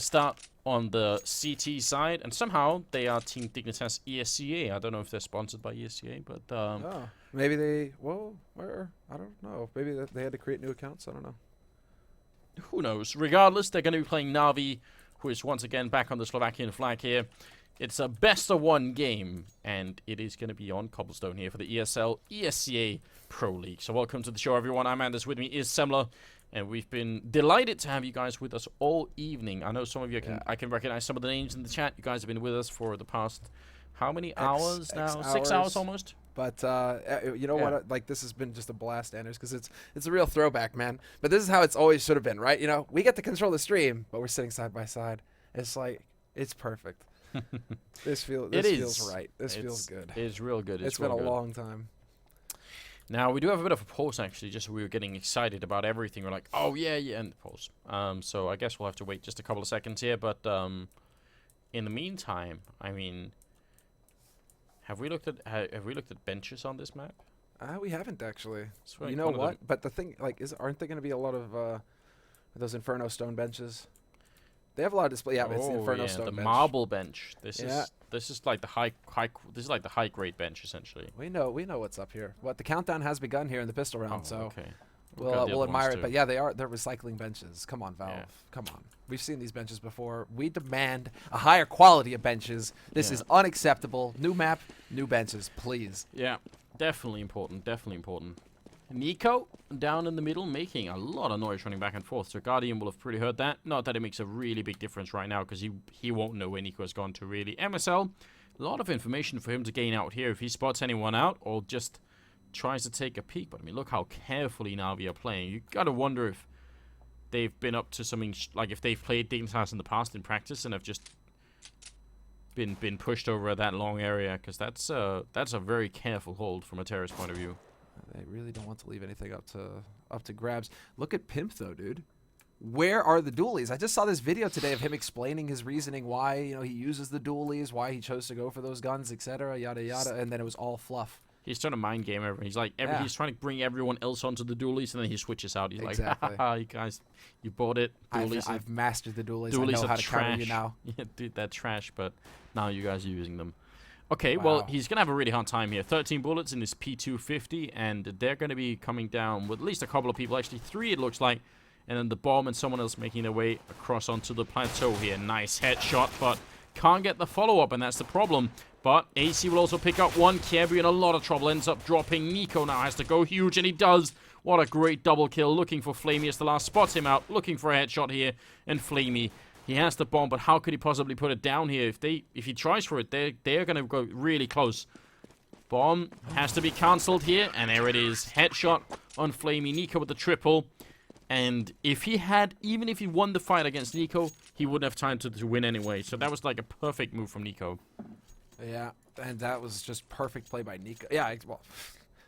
start on the CT side, and somehow they are Team Dignitas ESEA. I don't know if they're sponsored by ESEA, but oh, maybe they. Well, where? I don't know. Maybe they had to create new accounts. I don't know. Who knows? Regardless, they're going to be playing NaVi, who is once again back on the Slovakian flag here. It's a best-of-1 game, and it is going to be on Cobblestone here for the ESL ESEA Pro League. So welcome to the show, everyone. I'm Anders. With me is Cbble, and we've been delighted to have you guys with us all evening. I know some of you I can recognize some of the names in the chat. You guys have been with us for the past how many hours now? 6 hours almost. But you know what? Like, this has been just a blast, Anders, because it's a real throwback, man. But this is how it's always should have been, right? You know, we get to control the stream, but we're sitting side by side. It's like it's perfect. This feels right. This feels good. It's real good. It's been a long time. Now, we do have a bit of a pause, actually, just so we were getting excited about everything. We're like, oh, yeah, and pause. So I guess we'll have to wait just a couple of seconds here. But in the meantime, I mean, have we looked at benches on this map? We haven't, actually. Like you know what? But the thing, like, aren't there going to be a lot of those Inferno stone benches? They have a lot of display. Yeah, it's the Inferno stone bench. The marble bench. This is like the high grade bench, essentially. We know what's up here. What the countdown has begun here in the pistol round, so okay. we'll admire it. But yeah, they're recycling benches. Come on, Valve. Yeah. Come on. We've seen these benches before. We demand a higher quality of benches. This is unacceptable. New map, new benches, please. Yeah, definitely important. Definitely important. Nico down in the middle making a lot of noise running back and forth. So Guardian will have pretty heard that. Not that it makes a really big difference right now, because he won't know where Nico has gone to, really. MSL, a lot of information for him to gain out here if he spots anyone out or just tries to take a peek. But I mean, look how carefully NaVi are playing. You gotta wonder if they've been up to something like if they've played Dignitas in the past in practice and have just been pushed over that long area, because that's a very careful hold from a terrorist point of view. They really don't want to leave anything up to grabs. Look at Pimp, though, dude. Where are the dualies? I just saw this video today of him explaining his reasoning why he uses the dualies, why he chose to go for those guns, etc., yada yada, and then it was all fluff. He's trying to mind game everyone. He's like he's trying to bring everyone else onto the dualies, and then he switches out. He's like, haha, you guys, you bought it. Dualies I've mastered the dualies. I know how to counter you now. Yeah, dude, they're trash, but now you guys are using them. Okay, well, he's going to have a really hard time here. 13 bullets in his P250, and they're going to be coming down with at least a couple of people. Actually, 3 it looks like. And then the bomb and someone else making their way across onto the plateau here. Nice headshot, but can't get the follow-up, and that's the problem. But AC will also pick up one. Kiebu in a lot of trouble, ends up dropping. Nico now has to go huge, and he does. What a great double kill. Looking for Flamey as the last spots him out. Looking for a headshot here, and Flamey, he has the bomb, but how could he possibly put it down here? If he tries for it, they're going to go really close. Bomb has to be cancelled here, and there it is. Headshot on Flamey. Nico with the triple. And even if he won the fight against Nico, he wouldn't have time to win anyway. So that was like a perfect move from Nico. Yeah, and that was just perfect play by Nico. Yeah, well,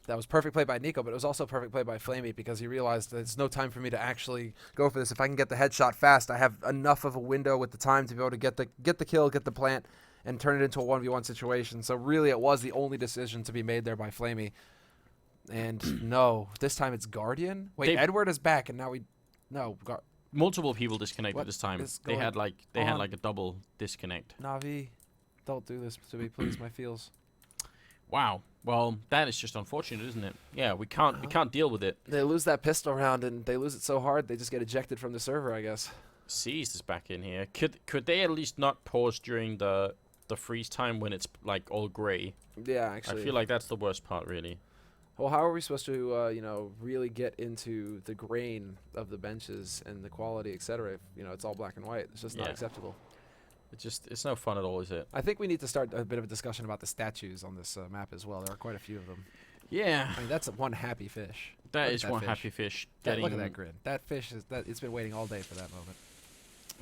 that was perfect play by Nico, but it was also perfect play by Flamey, because he realized there's no time for me to actually go for this. If I can get the headshot fast, I have enough of a window with the time to be able to get the kill, get the plant, and turn it into a 1v1 situation. So really, it was the only decision to be made there by Flamey. And no, this time it's Guardian. Wait, Edward is back, and now multiple people disconnected this time. They had like a double disconnect. NaVi, don't do this to me, please. My feels. Wow. Well, that is just unfortunate, isn't it? Yeah, we can't deal with it. They lose that pistol round, and they lose it so hard they just get ejected from the server, I guess. Seized is back in here. Could they at least not pause during the freeze time when it's like all gray? Yeah, actually. I feel like that's the worst part, really. Well, how are we supposed to, really get into the grain of the benches and the quality, etc. If it's all black and white? It's just not acceptable. It's no fun at all, is it? I think we need to start a bit of a discussion about the statues on this map as well. There are quite a few of them. Yeah. I mean, that's one happy fish. That is one happy fish. Look at that grin. That fish it's been waiting all day for that moment.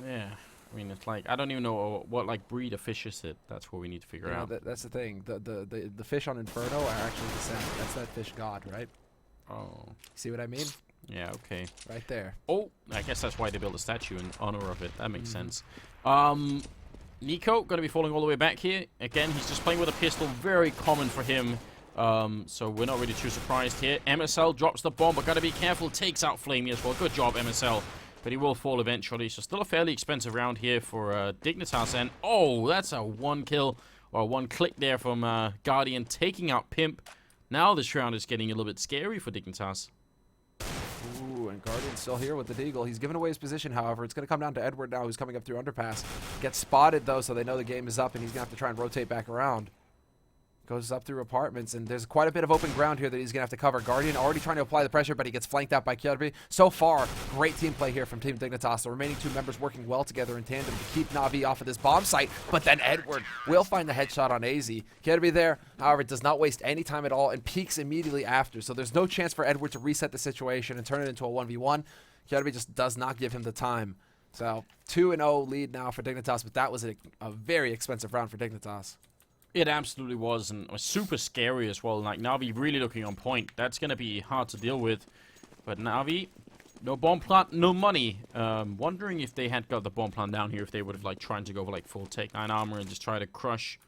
Yeah. I mean, it's like, I don't even know what like breed of fish is it. That's what we need to figure out. That's the thing. The fish on Inferno are actually the salmon. That's that fish god, right? Oh. See what I mean? Yeah, okay. Right there. Oh, I guess that's why they built a statue in honor of it. That makes sense. Nico, going to be falling all the way back here. Again, he's just playing with a pistol. Very common for him. So we're not really too surprised here. MSL drops the bomb, but got to be careful. Takes out Flamey as well. Good job, MSL. but he will fall eventually. So still a fairly expensive round here for Dignitas. And, oh, that's a one kill, or one click there from Guardian taking out Pimp. Now this round is getting a little bit scary for Dignitas. Ooh, and Guardian's still here with the Deagle. He's given away his position, however. It's going to come down to Edward now, who's coming up through underpass. Gets spotted, though, so they know the game is up, and he's going to have to try and rotate back around. Goes up through apartments, and there's quite a bit of open ground here that he's going to have to cover. Guardian already trying to apply the pressure, but he gets flanked out by Cbble. So far, great team play here from Team Dignitas. The remaining two members working well together in tandem to keep NaVi off of this bomb site, but then Edward will find the headshot on AZ. Cbble there, however, does not waste any time at all and peeks immediately after, so there's no chance for Edward to reset the situation and turn it into a 1v1. Cbble just does not give him the time. So 2-0 lead now for Dignitas, but that was a very expensive round for Dignitas. It absolutely was, and was super scary as well. Like, NaVi really looking on point. That's going to be hard to deal with. But NaVi, no bomb plant, no money. Wondering if they had got the bomb plant down here, if they would have, like, tried to go for, like, full Take 9 armor and just try to crush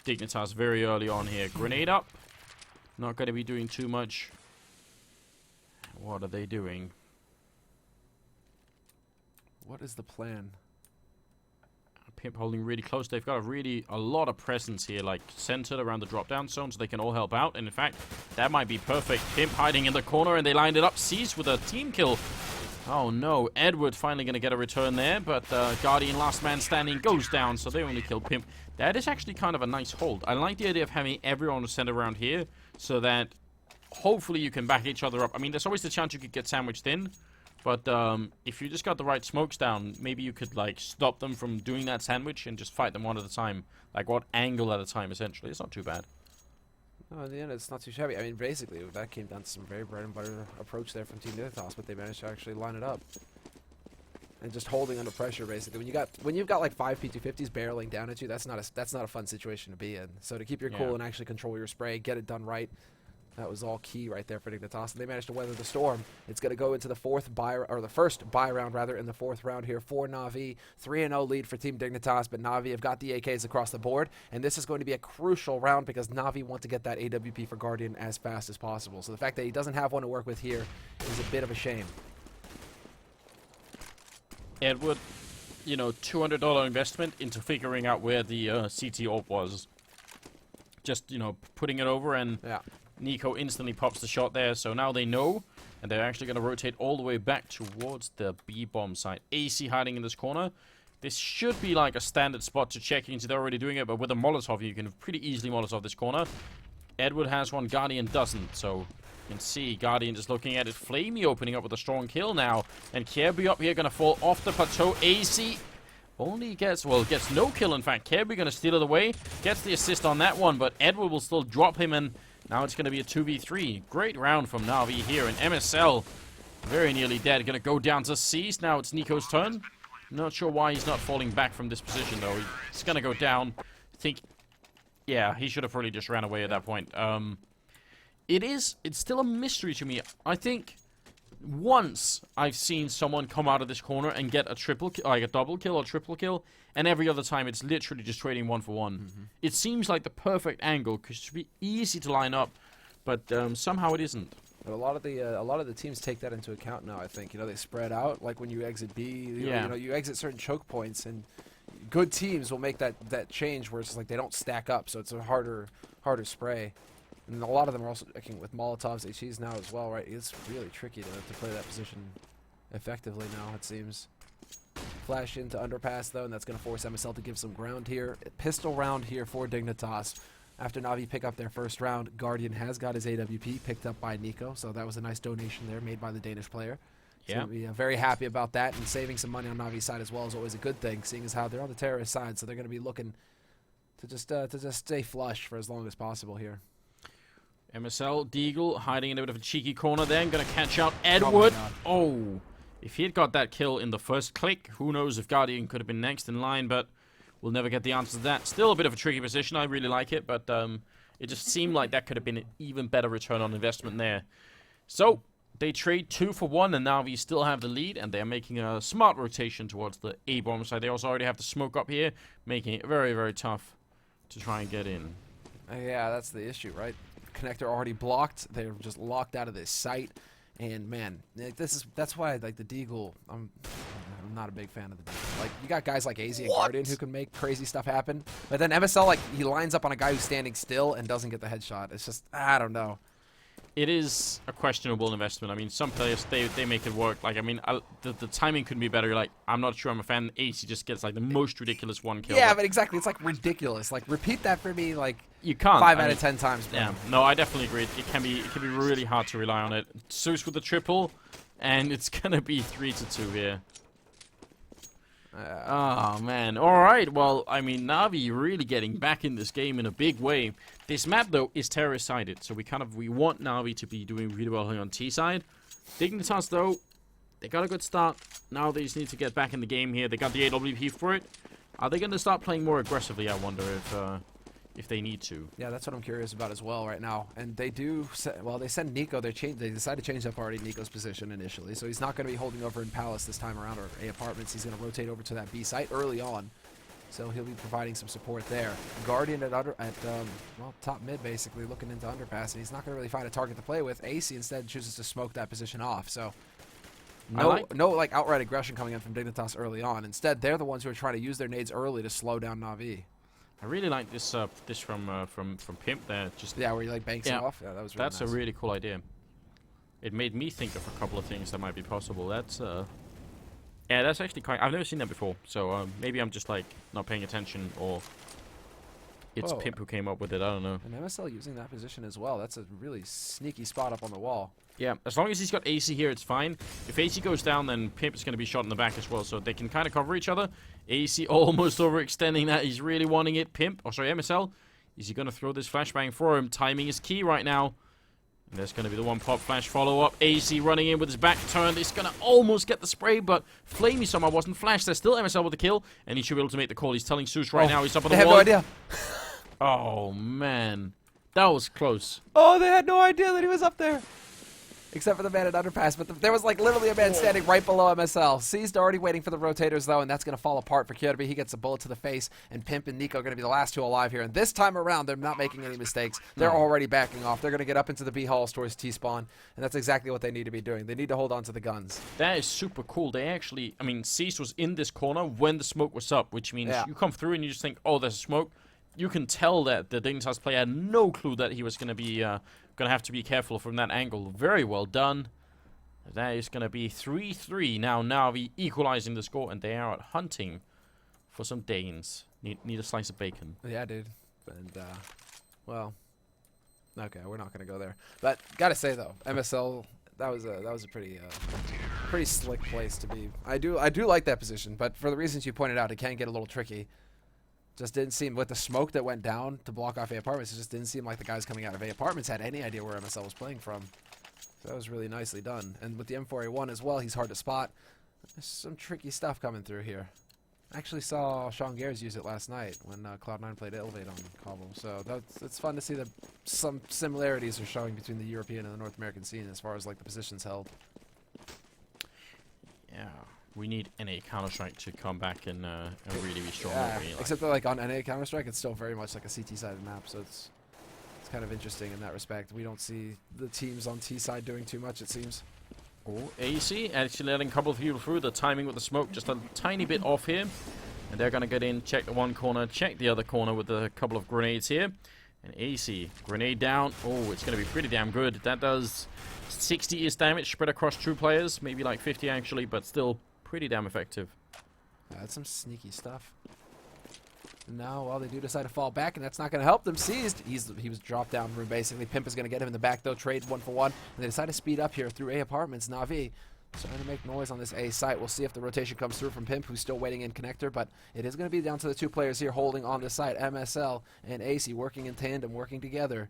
Dignitas very early on here. Grenade up. Not going to be doing too much. What are they doing? What is the plan? Pimp holding really close. They've got a lot of presence here, like centered around the drop-down zone, so they can all help out. And in fact, that might be perfect. Pimp hiding in the corner, and they lined it up. Seized with a team kill. Oh no, Edward finally going to get a return there, but Guardian, last man standing, goes down, so they only kill Pimp. That is actually kind of a nice hold. I like the idea of having everyone centered around here, so that hopefully you can back each other up. I mean, there's always the chance you could get sandwiched in. But if you just got the right smokes down, maybe you could, like, stop them from doing that sandwich and just fight them one at a time. Like, one angle at a time, essentially. It's not too bad. No, in the end, it's not too shabby. I mean, basically, that came down to some very bread and butter approach there from Team Dignitas, but they managed to actually line it up. And just holding under pressure, basically. When you've got like 5 P250s barreling down at you, that's not a fun situation to be in. So to keep your cool and actually control your spray, get it done right. That was all key right there for Dignitas, and they managed to weather the storm. It's going to go into the first buy round rather in the fourth round here for NaVi. 3-0 lead for Team Dignitas, but NaVi have got the AKs across the board, and this is going to be a crucial round because NaVi want to get that AWP for Guardian as fast as possible. So the fact that he doesn't have one to work with here is a bit of a shame. Edward, you know, $200 investment into figuring out where the CT AWP was. Just, you know, putting it over, and Nico instantly pops the shot there, so now they know, and they're actually going to rotate all the way back towards the B-bomb site. AC hiding in this corner. This should be like a standard spot to check into. They're already doing it, but with a Molotov, you can pretty easily Molotov this corner. Edward has one, Guardian doesn't, so you can see Guardian just looking at it. Flamey opening up with a strong kill now, and Cbble up here going to fall off the plateau. AC only gets no kill, in fact. Cbble going to steal it away, gets the assist on that one, but Edward will still drop him, and now it's going to be a 2v3. Great round from NaVi here, and MSL very nearly dead. Going to go down to C's. Now it's Nico's turn. Not sure why he's not falling back from this position, though. He's going to go down. Yeah, he should have really just ran away at that point. It's still a mystery to me. I think once I've seen someone come out of this corner and get a triple kill, like a double kill or triple kill, and every other time it's literally just trading 1-for-1. It seems like the perfect angle because it should be easy to line up, but somehow it isn't. But a lot of the teams take that into account now. I think they spread out. Like when you exit B, you exit certain choke points, and good teams will make that change where it's like they don't stack up, so it's a harder spray. And a lot of them are also working with Molotovs, HEs now as well, right? It's really tricky to play that position effectively now, it seems. Flash into underpass, though, and that's going to force MSL to give some ground here. Pistol round here for Dignitas. After NaVi pick up their first round, Guardian has got his AWP picked up by Nico, so that was a nice donation there made by the Danish player. Yeah. So we're very happy about that, and saving some money on NaVi's side as well is always a good thing, seeing as how they're on the terrorist side, so they're going to be looking to just stay flush for as long as possible here. MSL, Deagle, hiding in a bit of a cheeky corner then, going to catch out Edward. Oh, if he had got that kill in the first click, who knows if Guardian could have been next in line, but we'll never get the answer to that. Still a bit of a tricky position. I really like it, but it just seemed like that could have been an even better return on investment there. So they trade 2-for-1, and now we still have the lead, and they're making a smart rotation towards the A-bomb side. They also already have the smoke up here, making it very, very tough to try and get in. Yeah, that's the issue, right? Connector already blocked. They're just locked out of this site. And man, that's why like the Deagle, not a big fan of the defense. Like, you got guys like AZ and Guardian who can make crazy stuff happen. But then MSL, like, he lines up on a guy who's standing still and doesn't get the headshot. It's just, I don't know. It is a questionable investment. I mean, some players, they make it work. Like, I mean, the timing couldn't be better. Like, I'm not sure I'm a fan. AC just gets, like, the most ridiculous one kill. Yeah, but exactly. It's, like, ridiculous. Like, repeat that for me, like, you can't. 5 out of 10 times, bro. Yeah, no, I definitely agree. It can be really hard to rely on it. Zeus with the triple, and it's going to be 3-2 here. Oh, man. All right. Well, I mean, NaVi really getting back in this game in a big way. This map, though, is terrorist-sided, so we want NaVi to be doing really well here on T-side. Dignitas, though, they got a good start. Now they just need to get back in the game here. They got the AWP for it. Are they going to start playing more aggressively, I wonder, if they need to? Yeah, that's what I'm curious about as well right now. And they do, well, they send Nico. They decided to change up already Nico's position initially. So he's not going to be holding over in Palace this time around, or A Apartments. He's going to rotate over to that B site early on. So he'll be providing some support there. Guardian at well, top mid, basically, looking into underpass. And he's not going to really find a target to play with. AC instead chooses to smoke that position off. So no like outright aggression coming in from Dignitas early on. Instead, they're the ones who are trying to use their nades early to slow down NaVi. I really like this this from Pimp there. Just where he like banks it off. Yeah, that was really that's nice. a really cool idea. It made me think of a couple of things that might be possible. That's yeah, that's actually quite. I've never seen that before. So maybe I'm just like not paying attention, or it's Pimp who came up with it. I don't know. And MSL using that position as well. That's a really sneaky spot up on the wall. Yeah, as long as he's got AC here, it's fine. If AC goes down, then Pimp is going to be shot in the back as well, so they can kind of cover each other. AC almost overextending that. He's really wanting it. Pimp, oh sorry, MSL. Is he going to throw this flashbang for him? Timing is key right now. And there's going to be the one pop flash follow-up. AC running in with his back turned. He's going to almost get the spray, but Flamey somehow wasn't flashed. There's still MSL with the kill, and he should be able to make the call. He's telling Zeus right now he's up on the wall. They have no idea. Oh, man. That was close. Oh, they had no idea that he was up there. Except for the man at underpass, but there was like literally a man standing right below MSL. Seized already waiting for the rotators though, and that's going to fall apart for Kyoto. He gets a bullet to the face, and Pimp and Nico are going to be the last two alive here. And this time around, they're not making any mistakes. They're already backing off. They're going to get up into the B halls towards T-spawn, and that's exactly what they need to be doing. They need to hold on to the guns. That is super cool. They actually, I mean, Cease was in this corner when the smoke was up, which means you come through and you just think, oh, there's a smoke. You can tell that the Dignitas player had no clue that he was going to be going to have to be careful from that angle. Very well done. That is going to be 3-3. Now NaVi equalizing the score, and they are out hunting for some Danes. Need a slice of bacon. Yeah, dude. And, well, okay, we're not going to go there. But gotta say though, MSL, that was a pretty slick place to be. I do like that position, but for the reasons you pointed out, it can get a little tricky. Just didn't seem, with the smoke that went down to block off A Apartments, it just didn't seem like the guys coming out of A Apartments had any idea where MSL was playing from. So that was really nicely done. And with the M4A1 as well, he's hard to spot. There's some tricky stuff coming through here. I actually saw Sean Gares use it last night when Cloud9 played Elevate on Cobble. So it's fun to see that some similarities are showing between the European and the North American scene as far as like the positions held. Yeah. We need NA Counter-Strike to come back and really be strong. Yeah, except that like on NA Counter-Strike, it's still very much like a CT-sided map, so it's kind of interesting in that respect. We don't see the teams on T-side doing too much, it seems. Oh, AC actually letting a couple of people through. The timing with the smoke just a tiny bit off here. And they're going to get in, check the one corner, check the other corner with a couple of grenades here. And AC, grenade down. Oh, it's going to be pretty damn good. That does 60-ish damage spread across 2 players. Maybe like 50 actually, but still pretty damn effective. That's some sneaky stuff. Now, well, they do decide to fall back, and that's not going to help them. Seized. He was dropped down room, basically. Pimp is going to get him in the back, though. Trade 1-for-1. And they decide to speed up here through A Apartments. NaVi starting to make noise on this A site. We'll see if the rotation comes through from Pimp, who's still waiting in connector, but it is going to be down to the 2 players here holding on the site. MSL and AC working in tandem, working together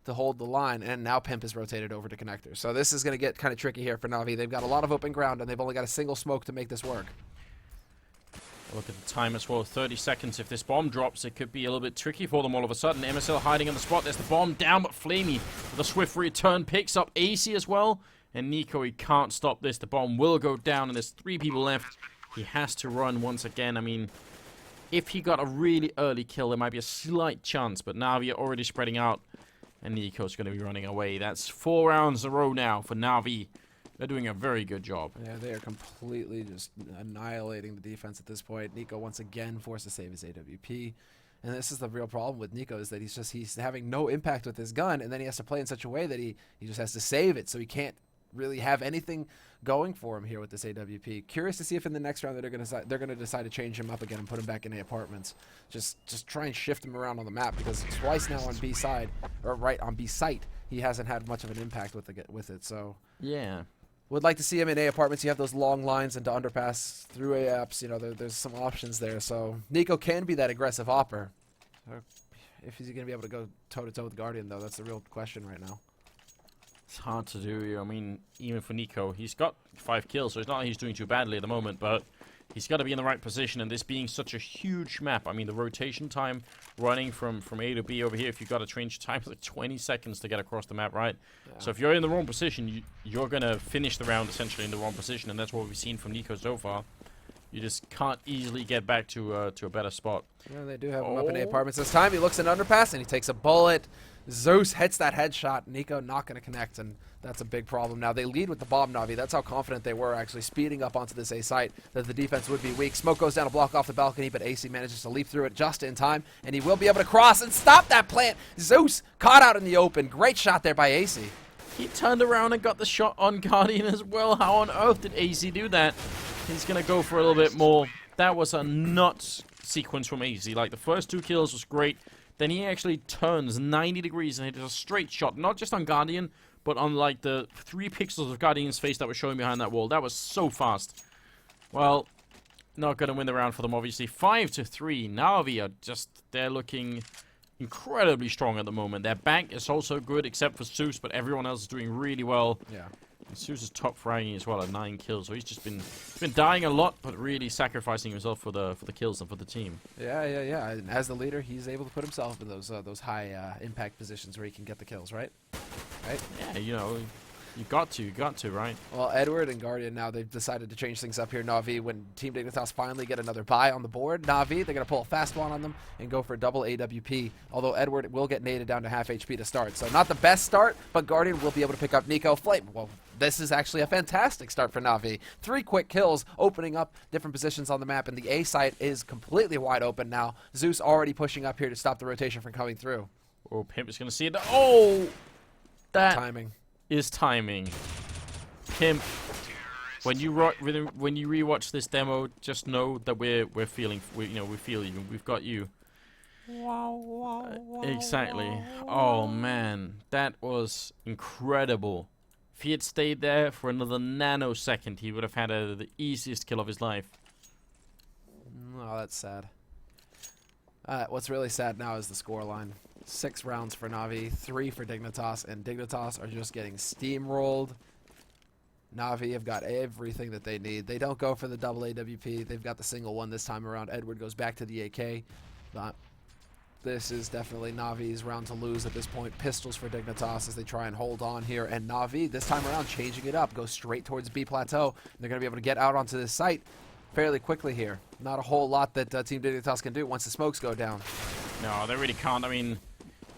to hold the line, and now Pimp is rotated over to connector. So this is going to get kind of tricky here for NaVi. They've got a lot of open ground, and they've only got a single smoke to make this work. Look at the time as well, 30 seconds. If this bomb drops, it could be a little bit tricky for them all of a sudden. MSL hiding on the spot. There's the bomb down, but Flamey with a swift return picks up AC as well. And Nico, he can't stop this. The bomb will go down, and there's 3 people left. He has to run once again. I mean, if he got a really early kill, there might be a slight chance, but NaVi are already spreading out. And Nico's going to be running away. That's 4 rounds in a row now for NaVi They're doing a very good job. Yeah, they are completely just annihilating the defense at this point. Nico once again forced to save his AWP. And this is the real problem with Nico, is that he's having no impact with his gun, and then he has to play in such a way that he just has to save it, so he can't really have anything going for him here with this AWP. Curious to see if in the next round they're gonna decide to change him up again and put him back in the apartments. Just try and shift him around on the map, because twice now on B side, or right on B site, he hasn't had much of an impact with it. So yeah. Would like to see him in A apartments. You have those long lines into underpass through A apps. You know, there's some options there. So Nico can be that aggressive opper. If he's going to be able to go toe-to-toe with Guardian, though, that's the real question right now. It's hard to do. I mean, even for Nico, he's got 5 kills, so it's not like he's doing too badly at the moment, but he's got to be in the right position, and this being such a huge map, I mean, the rotation time running from A to B over here, if you've got to change time, it's like 20 seconds to get across the map, right? Yeah. So if you're in the wrong position, you're going to finish the round essentially in the wrong position, and that's what we've seen from Nico so far. You just can't easily get back to a better spot. Yeah, they do have him up in A apartments this time. He looks in underpass, and he takes a bullet. Zeus hits that headshot. Nico not going to connect, and that's a big problem. Now, they lead with the bomb, Navi. That's how confident they were, actually, speeding up onto this A site, that the defense would be weak. Smoke goes down to block off the balcony, but AC manages to leap through it just in time, and he will be able to cross and stop that plant. Zeus caught out in the open. Great shot there by AC. He turned around and got the shot on Guardian as well. How on earth did AC do that? He's going to go for a little bit more. That was a nuts sequence from AC. Like, the first 2 kills was great. Then he actually turns 90 degrees and hits a straight shot. Not just on Guardian, but on, like, the 3 pixels of Guardian's face that was showing behind that wall. That was so fast. Well, not going to win the round for them, obviously. 5-3. NaVi are just, they're looking incredibly strong at the moment. Their bank is also good, except for Zeus, but everyone else is doing really well. Yeah. Zeus is top fragging as well at 9 kills, so he's just been dying a lot, but really sacrificing himself for the kills and for the team. Yeah. And as the leader, he's able to put himself in those high impact positions where he can get the kills, right? Right? Yeah, you know, you got to, right? Well, Edward and Guardian now, they've decided to change things up here. NaVi, when Team Dignitas finally get another buy on the board, NaVi, they're going to pull a fast one on them and go for a double AWP, although Edward will get naded down to half HP to start. So not the best start, but Guardian will be able to pick up Nico. Flame, well, this is actually a fantastic start for NaVi. 3 quick kills, opening up different positions on the map, and the A site is completely wide open now. Zeus already pushing up here to stop the rotation from coming through. Oh, Pimp is going to see it. Oh! That timing is timing. Pimp, when you rewatch this demo, just know that we feel you. We've got you. Exactly. Oh man, that was incredible. If he had stayed there for another nanosecond, he would have had the easiest kill of his life. Oh, that's sad. What's really sad now is the scoreline. 6 rounds for NaVi, 3 for Dignitas, and Dignitas are just getting steamrolled. NaVi have got everything that they need. They don't go for the double AWP. They've got the single one this time around. Edward goes back to the AK. But this is definitely NaVi's round to lose at this point. Pistols for Dignitas as they try and hold on here. And NaVi, this time around, changing it up. Goes straight towards B Plateau. They're going to be able to get out onto this site fairly quickly here. Not a whole lot that Team Dignitas can do once the smokes go down. No, they really can't. I mean,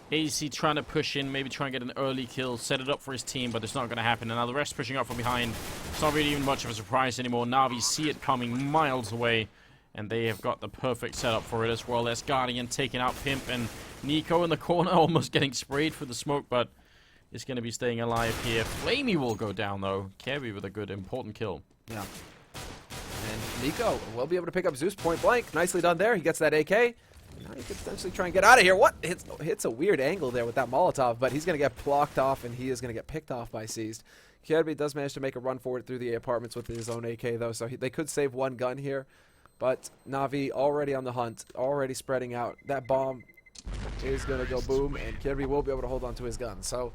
AC trying to push in, maybe try and get an early kill, set it up for his team, but it's not going to happen. And now the rest pushing up from behind. It's not really even much of a surprise anymore. NaVi see it coming miles away, and they have got the perfect setup for it as well. There's Guardian taking out Pimp, and Nico in the corner almost getting sprayed for the smoke, but is going to be staying alive here. Flamey will go down, though. Kebby with a good, important kill. Yeah. And Nico will be able to pick up Zeus point blank. Nicely done there. He gets that AK. Now he could potentially try and get out of here. What? Hits a weird angle there with that Molotov, but he's going to get blocked off, and he is going to get picked off by Seized. Kirby does manage to make a run forward through the apartments with his own AK, though, so they could save 1 gun here. But NaVi already on the hunt, already spreading out. That bomb is going to go boom, and Kirby will be able to hold on to his gun. So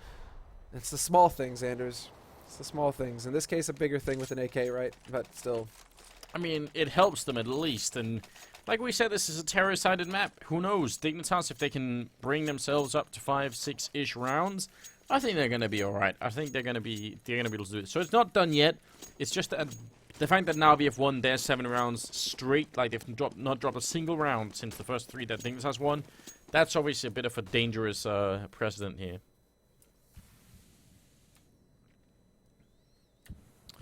it's the small things, Anders. It's the small things. In this case, a bigger thing with an AK, right? But still. I mean, it helps them at least, and like we said, this is a terror-sided map. Who knows? Dignitas, if they can bring themselves up to 5-6-ish rounds, I think they're going to be all right. I think they're going to be able to do it. So it's not done yet. It's just that the fact that NaVi have won their 7 rounds straight, like they've not dropped a single round since the first 3 that Dignitas won. That's obviously a bit of a dangerous precedent here.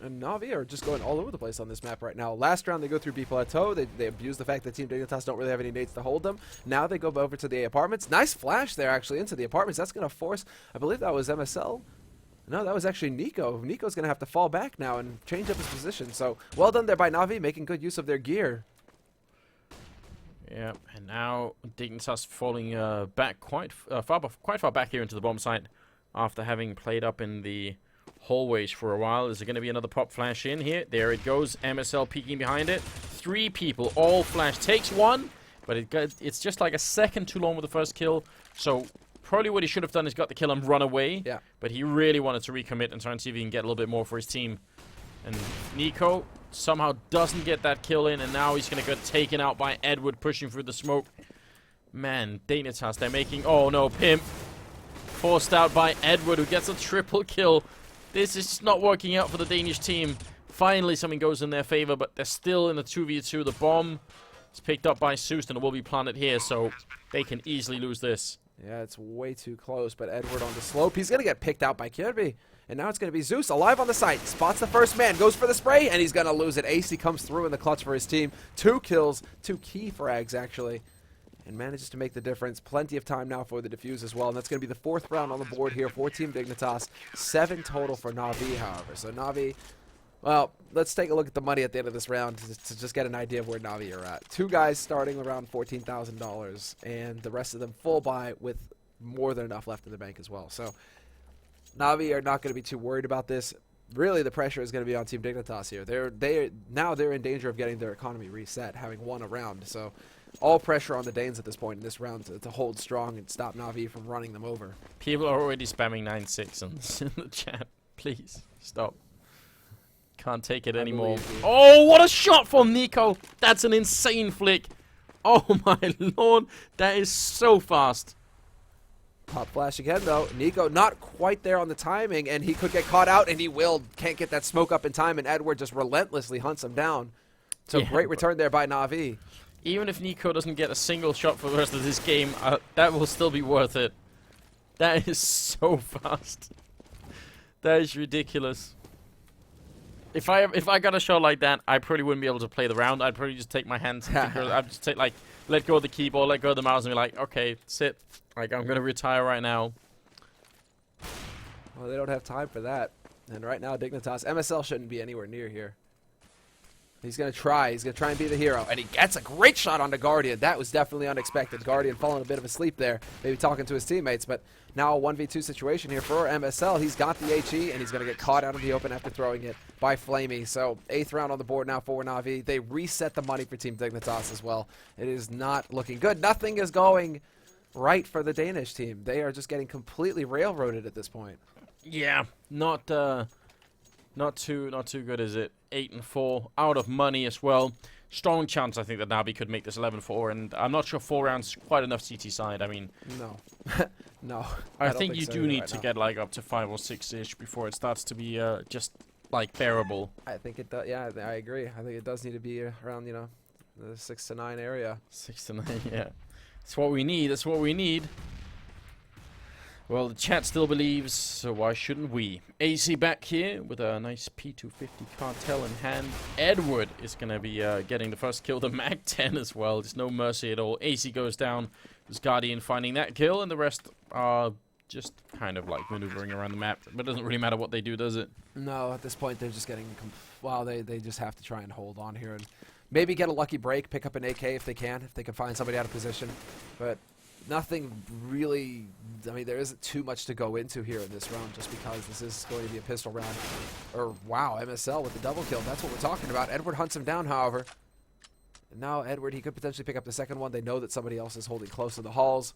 And NaVi are just going all over the place on this map right now. Last round, they go through B Plateau. They abuse the fact that Team Dignitas don't really have any nades to hold them. Now they go over to the A apartments. Nice flash there, actually, into the apartments. That's going to force, I believe that was MSL. No, that was actually Nico. Nico's going to have to fall back now and change up his position. So, well done there by NaVi, making good use of their gear. Yeah, and now Dignitas falling back quite far back here into the bomb site after having played up in the hallways for a while. Is there going to be another pop flash in here? There it goes. MSL peeking behind it. 3 people, all flash. Takes one, but it's just like a second too long with the first kill. So probably what he should have done is got the kill and run away. Yeah. But he really wanted to recommit and try and see if he can get a little bit more for his team. And Nico somehow doesn't get that kill in, and now he's going to get taken out by Edward pushing through the smoke. Man, Dignitas, they're making... Oh no, Pimp. Forced out by Edward, who gets a triple kill. This is just not working out for the Danish team. Finally, something goes in their favor, but they're still in the 2v2. The bomb is picked up by Soust, and it will be planted here, so they can easily lose this. Yeah, it's way too close, but Edward on the slope. He's going to get picked out by Kirby. And now it's going to be Zeus alive on the site. Spots the first man, goes for the spray, and he's going to lose it. AC comes through in the clutch for his team. 2 kills, 2 key frags, actually. And manages to make the difference. Plenty of time now for the defuse as well. And that's going to be the 4th round on the board here for Team Dignitas. 7 total for NaVi, however. So NaVi, well, let's take a look at the money at the end of this round to just get an idea of where NaVi are at. 2 guys starting around $14,000, and the rest of them full buy with more than enough left in the bank as well. So NaVi are not going to be too worried about this. Really, the pressure is going to be on Team Dignitas here. They're in danger of getting their economy reset, having won a round. So all pressure on the Danes at this point in this round to hold strong and stop NaVi from running them over. People are already spamming 9-6 in the chat. Please, stop. Can't take it anymore. Oh, what a shot from Nico! That's an insane flick. Oh my lord, that is so fast. Pop flash again, though. Nico not quite there on the timing, and he could get caught out, and he will. Can't get that smoke up in time, and Edward just relentlessly hunts him down. So yeah, great return there by NaVi. Even if Nico doesn't get a single shot for the rest of this game, that will still be worth it. That is so fast. That is ridiculous. If I got a shot like that, I probably wouldn't be able to play the round. I'd probably just take my hands. I'd just take let go of the keyboard, let go of the mouse, and be like, okay, sit. Like, I'm gonna retire right now. Well, they don't have time for that. And right now, Dignitas, MSL shouldn't be anywhere near here. He's gonna try. He's gonna try and be the hero, and he gets a great shot onto Guardian. That was definitely unexpected. Guardian falling a bit of a sleep there, maybe talking to his teammates. But now a 1v2 situation here for MSL. He's got the HE, and he's gonna get caught out in the open after throwing it by Flamey. So 8th round on the board now for NaVi. They reset the money for Team Dignitas as well. It is not looking good. Nothing is going right for the Danish team. They are just getting completely railroaded at this point. Yeah, not too good, is it? 8-4, out of money as well. Strong chance, I think, that NaVi could make this 11-4, and I'm not sure 4 rounds is quite enough CT side. I mean, no, no. I think you do need to get like up to 5 or 6-ish before it starts to be just like bearable. I think it does. Yeah, I agree. I think it does need to be around, you know, the 6 to 9 area. 6 to 9, yeah. That's what we need. That's what we need. Well, the chat still believes, so why shouldn't we? AC back here with a nice P250 cartel in hand. Edward is going to be getting the first kill. The Mag 10 as well. There's no mercy at all. AC goes down. There's Guardian finding that kill, and the rest are just kind of like maneuvering around the map. But it doesn't really matter what they do, does it? No, at this point they're just getting... Well, they just have to try and hold on here and maybe get a lucky break, pick up an AK if they can find somebody out of position. But nothing really... I mean, there isn't too much to go into here in this round just because this is going to be a pistol round. Or, wow, MSL with the double kill. That's what we're talking about. Edward hunts him down, however. And now Edward, he could potentially pick up the second one. They know that somebody else is holding close to the halls.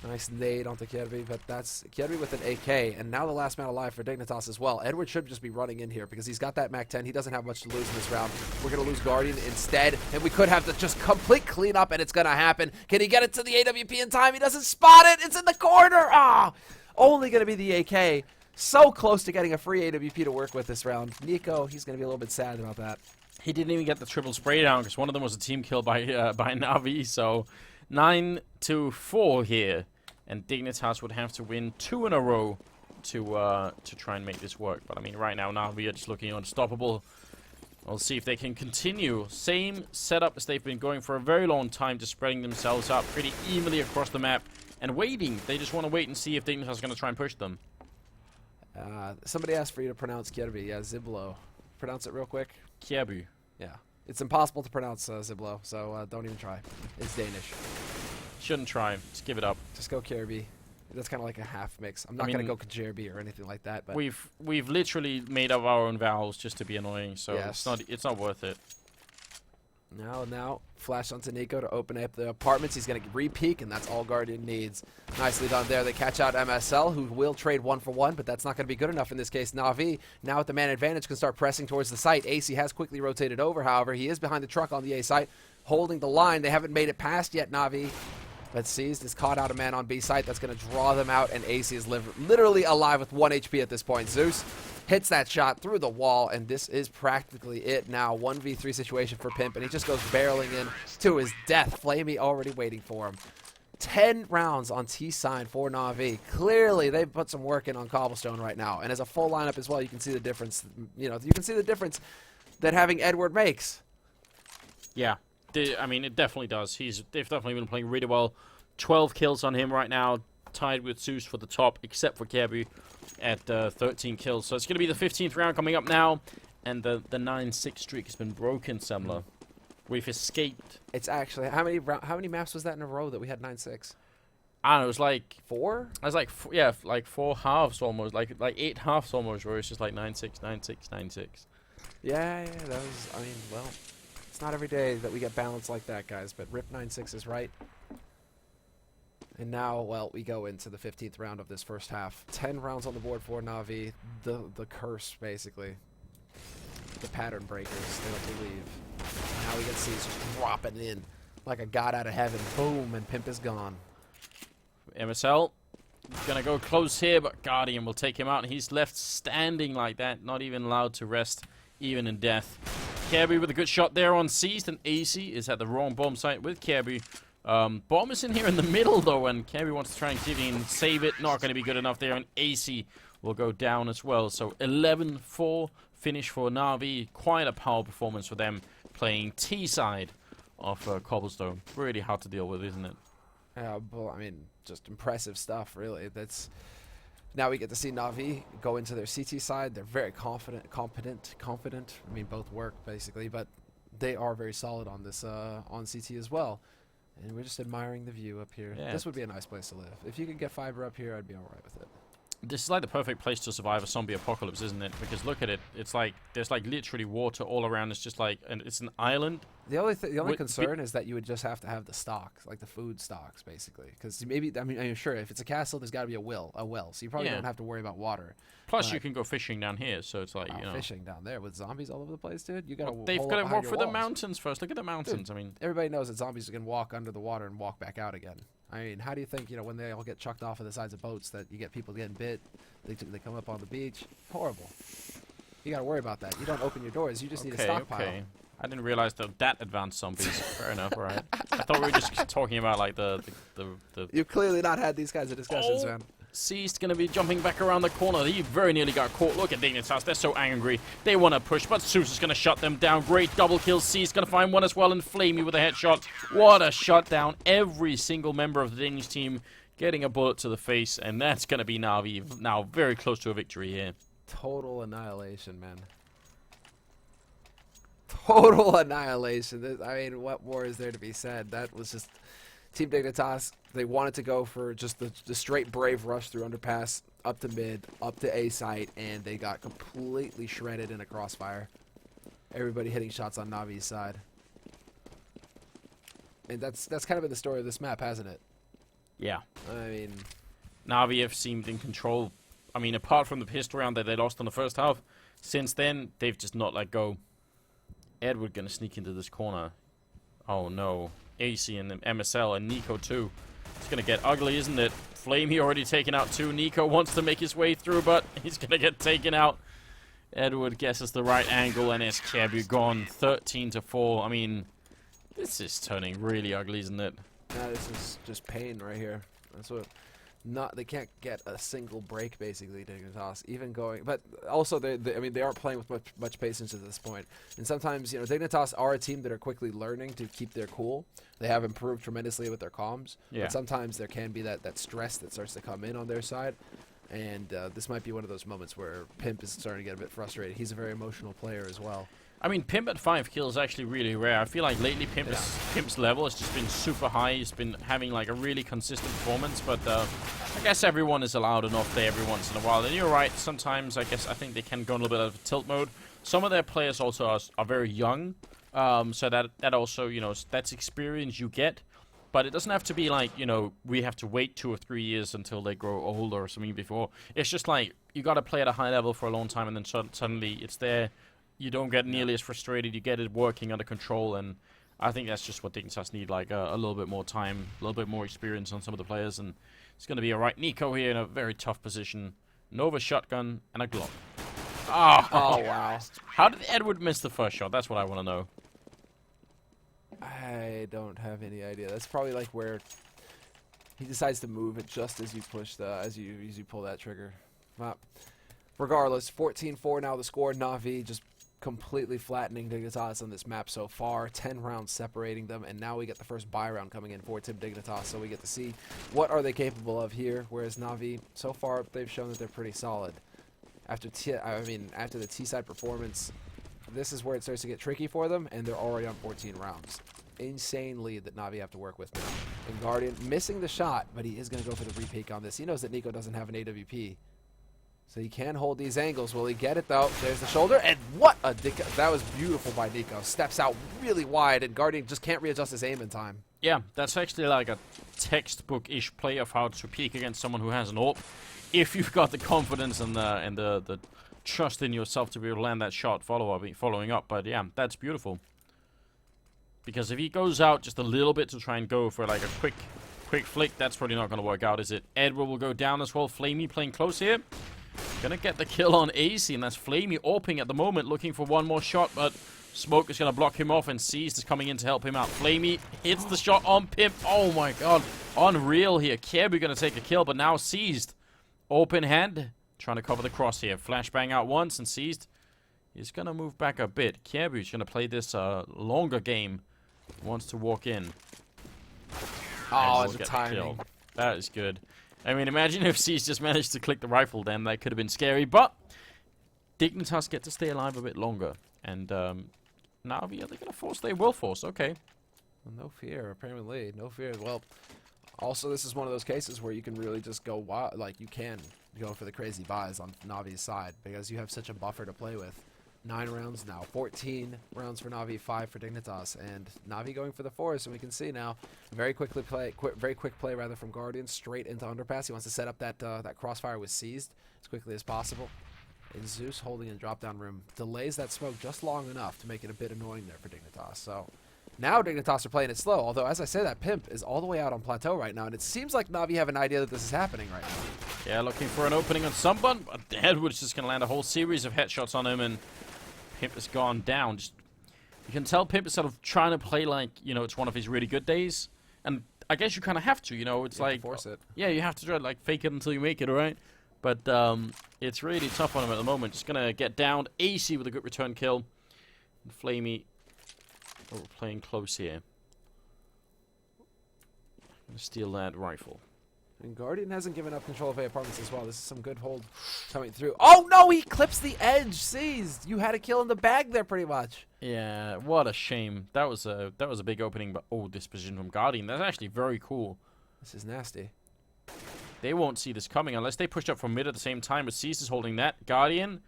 Nice nade onto Kirby, but that's Kirby with an AK. And now the last man alive for Dignitas as well. Edward should just be running in here because he's got that Mac 10. He doesn't have much to lose in this round. We're going to lose Guardian instead, and we could have the just complete cleanup, and it's going to happen. Can he get it to the AWP in time? He doesn't spot it. It's in the corner. Ah! Only going to be the AK. So close to getting a free AWP to work with this round. Nico, he's going to be a little bit sad about that. He didn't even get the triple spray down because one of them was a team kill by NaVi, so 9-4 here. And Dignitas would have to win 2 in a row to try and make this work. But I mean, right now NaVi are just looking unstoppable. We'll see if they can continue. Same setup as they've been going for a very long time, just spreading themselves out pretty evenly across the map and waiting. They just want to wait and see if Dignitas is going to try and push them. Somebody asked for you to pronounce Cbble. Yeah, Cbble. Pronounce it real quick. Cbble. Yeah. It's impossible to pronounce Cbble, so don't even try. It's Danish. Shouldn't try. Just give it up. Just go Cbble. That's kind of like a half mix. I'm not going to go Cbble or anything like that. But we've literally made up our own vowels just to be annoying, so yes. it's not worth it. Now, flash onto Nico to open up the apartments. He's going to re-peek, and that's all Guardian needs. Nicely done there. They catch out MSL, who will trade 1-for-1, but that's not going to be good enough in this case. NaVi, now with the man advantage, can start pressing towards the site. AC has quickly rotated over, however. He is behind the truck on the A site, holding the line. They haven't made it past yet, NaVi. But Seized has caught out a man on B site. That's going to draw them out, and AC is literally alive with 1 HP at this point. Zeus hits that shot through the wall, and this is practically it now. 1v3 situation for Pimp, and he just goes barreling in to his death. Flamey already waiting for him. 10 rounds on T-Sign for NaVi. Clearly, they've put some work in on Cobblestone right now. And as a full lineup as well, you can see the difference. You know, you can see the difference that having Edward makes. Yeah. I mean, it definitely does. They've definitely been playing really well. 12 kills on him right now, tied with Zeus for the top, except for Cbble at 13 kills. So it's going to be the 15th round coming up now, and the 9-6 streak has been broken, Semler. We've escaped. It's actually, how many maps was that in a row that we had 9-6? I don't know, it was like 4? It was like like 4 halves almost, like 8 halves almost, where it's just like 9-6, 9-6, 9-6. Yeah, that was, I mean, well, it's not every day that we get balance like that, guys, but RIP 9-6 is right. And now, well, we go into the 15th round of this first half. 10 rounds on the board for NaVi. The curse, basically. The pattern breakers. They don't believe. Now we get Seized just dropping in like a god out of heaven. Boom, and Pimp is gone. MSL gonna go close here, but Guardian will take him out, and he's left standing like that, not even allowed to rest, even in death. Cbble with a good shot there on Seized, and AC is at the wrong bomb site with Cbble. Bomb is in here in the middle, though, and Cbble wants to try and give in, save it. Not going to be good enough there, and AC will go down as well. So 11-4 finish for NaVi. Quite a power performance for them, playing T-side of Cobblestone. Really hard to deal with, isn't it? Yeah, well, I mean, just impressive stuff, really. That's now we get to see NaVi go into their CT side. They're very confident. I mean, both work, basically, but they are very solid on this on CT as well. And we're just admiring the view up here. Yeah. This would be a nice place to live. If you could get fiber up here, I'd be all right with it. This is like the perfect place to survive a zombie apocalypse, isn't it? Because look at it. It's like there's like literally water all around. It's just like, and it's an island. The only concern is that you would just have to have the stocks, like the food stocks, basically. Because maybe, I mean, sure, if it's a castle, there's got to be a well. So you probably don't have to worry about water. Plus, you can go fishing down here, so it's like, you know. Fishing down there with zombies all over the place, dude. You got to. They've got to walk through the mountains first. Look at the mountains. Dude, I mean, everybody knows that zombies can walk under the water and walk back out again. I mean, how do you think, when they all get chucked off of the sides of boats, that you get people getting bit? They come up on the beach. Horrible. You got to worry about that. You don't open your doors. You just need a stockpile. Okay. I didn't realize that advanced zombies. Fair enough, all right. I thought we were just talking about like the You've clearly not had these kinds of discussions, man. Seized gonna be jumping back around the corner. He very nearly got caught. Look at Dignitas. They're so angry. They want to push, but Zeus is gonna shut them down. Great double kill. Seized gonna find one as well, and Flamey with a headshot. What a shutdown. Every single member of the Danish team getting a bullet to the face, and that's gonna be NaVi now very close to a victory here. Total annihilation, man. Total annihilation. I mean, what more is there to be said? That was just Team Dignitas. They wanted to go for just the straight brave rush through underpass, up to mid, up to A site, and they got completely shredded in a crossfire. Everybody hitting shots on NaVi's side. And that's kind of been the story of this map, hasn't it? Yeah. I mean, NaVi have seemed in control. I mean, apart from the pistol round that they lost in the first half, since then, they've just not let go. Edward gonna sneak into this corner. Oh no. AC and MSL and Nico too. It's gonna get ugly, isn't it? Flamey already taken out too. Nico wants to make his way through, but he's gonna get taken out. Edward guesses the right angle, and it's Cbble gone 13-4. I mean, this is turning really ugly, isn't it? Yeah, this is just pain right here. They can't get a single break basically. Dignitas even going, but also I mean they aren't playing with much patience at this point. And sometimes Dignitas are a team that are quickly learning to keep their cool. They have improved tremendously with their comms. Yeah. But sometimes there can be that stress that starts to come in on their side. And this might be one of those moments where Pimp is starting to get a bit frustrated. He's a very emotional player as well. I mean, Pimp at 5 kills is actually really rare. I feel like lately Pimp's level has just been super high. He's been having like a really consistent performance, but I guess everyone is allowed an off day every once in a while. And you're right, sometimes I think they can go a little bit out of tilt mode. Some of their players also are very young, so that also, that's experience you get. But it doesn't have to be like, we have to wait 2 or 3 years until they grow older or something before. It's just like, you got to play at a high level for a long time, and then suddenly it's there. You don't get nearly as frustrated. You get it working under control, and I think that's just what Dignitas need, like a little bit more time, a little bit more experience on some of the players, and it's going to be all right. Nico here in a very tough position. Nova shotgun and a Glock. Oh, wow. How did Edward miss the first shot? That's what I want to know. I don't have any idea. That's probably like where he decides to move it just as you push as you pull that trigger. Regardless, 14-4 now the score. NaVi just completely flattening Dignitas on this map so far. 10 rounds separating them, and now we get the first buy round coming in for Team Dignitas, so we get to see what are they capable of here. Whereas NaVi, so far, they've shown that they're pretty solid. After the T-side performance, this is where it starts to get tricky for them, and they're already on 14 rounds. Insane lead that NaVi have to work with now. And Guardian missing the shot, but he is going to go for the repeat on this. He knows that Nico doesn't have an AWP. So he can hold these angles. Will he get it, though? There's the shoulder, and what a that was beautiful by Nico. Steps out really wide, and Guardian just can't readjust his aim in time. Yeah, that's actually like a textbook-ish play of how to peek against someone who has an AWP. If you've got the confidence and the trust in yourself to be able to land that shot following up. But yeah, that's beautiful. Because if he goes out just a little bit to try and go for like a quick flick, that's probably not going to work out, is it? Edward will go down as well. Flamey playing close here. Gonna get the kill on AC, and that's Flamey AWPing at the moment, looking for one more shot, but Smoke is gonna block him off, and Seized is coming in to help him out. Flamey hits the shot on Pimp. Oh my god. Unreal here. Cbble gonna take a kill, but now Seized. Open hand. Trying to cover the cross here. Flashbang out once, and Seized is gonna move back a bit. Cbble is gonna play this longer game. Wants to walk in. Oh, it's a timing. That is good. I mean, imagine if Seized just managed to click the rifle, then that could have been scary. But Dignitas get to stay alive a bit longer. And NaVi, are they going to force? They will force. Okay. No fear, apparently. No fear. Well, also, this is one of those cases where you can really just go wild. Like, you can go for the crazy buys on NaVi's side because you have such a buffer to play with. 9 rounds now. 14 rounds for NaVi, 5 for Dignitas. And NaVi going for the force, and we can see now very quick play rather from Guardian straight into underpass. He wants to set up that crossfire with Seized as quickly as possible. And Zeus holding in drop-down room delays that smoke just long enough to make it a bit annoying there for Dignitas. So now Dignitas are playing it slow, although as I say, that Pimp is all the way out on plateau right now, and it seems like NaVi have an idea that this is happening right now. Yeah, looking for an opening on someone, but Edward's just going to land a whole series of headshots on him, and Pimp has gone down. You can tell Pimp is sort of trying to play like, it's one of his really good days. And I guess you kind of have to, it's like... force it. Yeah, you have to try to, like, fake it until you make it, alright? But it's really tough on him at the moment. Just going to get down. AC with a good return kill. And Flamey playing close here. Going to steal that rifle. And Guardian hasn't given up control of A apartments as well. This is some good hold coming through. Oh no, he clips the edge. Seized. You had a kill in the bag there, pretty much. Yeah, what a shame. That was a big opening, but this position from Guardian. That's actually very cool. This is nasty. They won't see this coming unless they push up from mid at the same time. But Seized is holding that. Guardian.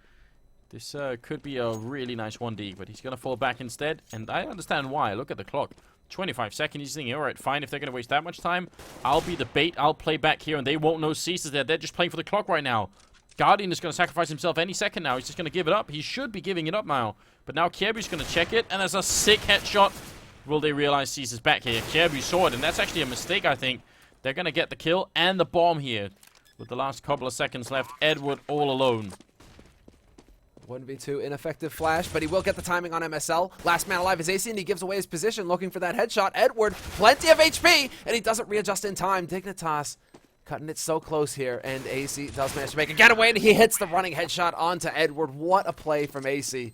This could be a really nice 1D, but he's gonna fall back instead. And I understand why. Look at the clock. 25 seconds. He's thinking, alright, fine, if they're going to waste that much time, I'll be the bait, I'll play back here, and they won't know Cease is there. They're just playing for the clock right now. Guardian is going to sacrifice himself any second now. He's just going to give it up. He should be giving it up now. But now Cbble going to check it, and there's a sick headshot. Will they realize Cease is back here? Cbble saw it, and that's actually a mistake, I think. They're going to get the kill and the bomb here. With the last couple of seconds left, Edward all alone. 1v2, ineffective flash, but he will get the timing on MSL. Last man alive is AC, and he gives away his position, looking for that headshot. Edward, plenty of HP, and he doesn't readjust in time. Dignitas Cutting it so close here, and AC does manage to make a getaway, and he hits the running headshot onto Edward. What a play from AC.